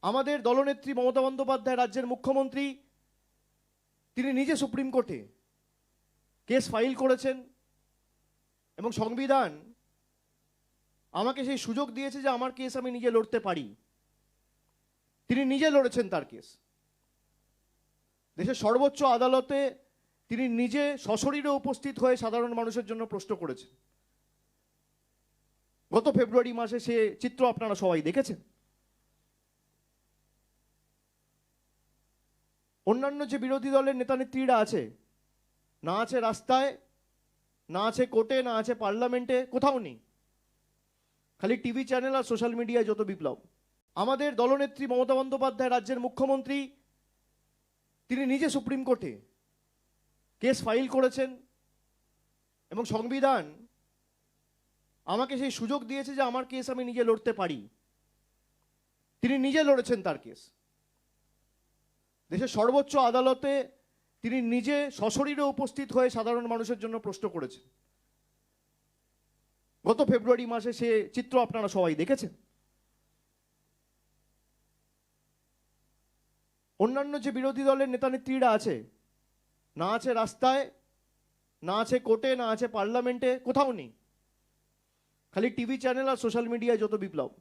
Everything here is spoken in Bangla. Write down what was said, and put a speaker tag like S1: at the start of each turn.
S1: আমাদের দলনেত্রী মমতা বন্দ্যোপাধ্যায় রাজ্যের মুখ্যমন্ত্রী তিনি নিজে সুপ্রিম কোর্টে কেস ফাইল করেছেন এবং সংবিধান আমাকে সেই সুযোগ দিয়েছে যে আমার কেস আমি নিজে লড়তে পারি। তিনি নিজে লড়েছেন তার কেস। দেশের সর্বোচ্চ আদালতে তিনি নিজে সশরীরে উপস্থিত হয়ে সাধারণ মানুষের জন্য প্রশ্ন করেছেন। গত ফেব্রুয়ারি মাসে সে চিত্র আপনারা সবাই দেখেছেন। অন্যান্য যে বিরোধী দলের নেতানেত্রীরা আছে, না আছে রাস্তায়, না আছে কোর্টে, না আছে পার্লামেন্টে, কোথাও নেই, খালি টিভি চ্যানেল আর সোশ্যাল মিডিয়ায় যত বিপ্লব। আমাদের দলনেত্রী মমতা বন্দ্যোপাধ্যায় রাজ্যের মুখ্যমন্ত্রী তিনি নিজে সুপ্রিম কোর্টে কেস ফাইল করেছেন এবং সংবিধান আমাকে সেই সুযোগ দিয়েছে যে আমার কেস আমি নিজে লড়তে পারি। তিনি নিজে লড়েছেন তার কেস। দেশের সর্বোচ্চ আদালতে তিনি নিজে সশরীরে উপস্থিত হয়ে সাধারণ মানুষের জন্য প্রশ্ন করেছেন। গত ফেব্রুয়ারি মাসে সে চিত্র আপনারা সবাই দেখেছেন। অন্যান্য যে বিরোধী দলের নেতানেত্রীরা আছে, না আছে রাস্তায়, না আছে কোর্টে, না আছে পার্লামেন্টে, কোথাও নেই, খালি টিভি চ্যানেল আর সোশ্যাল মিডিয়ায় যত বিপ্লব।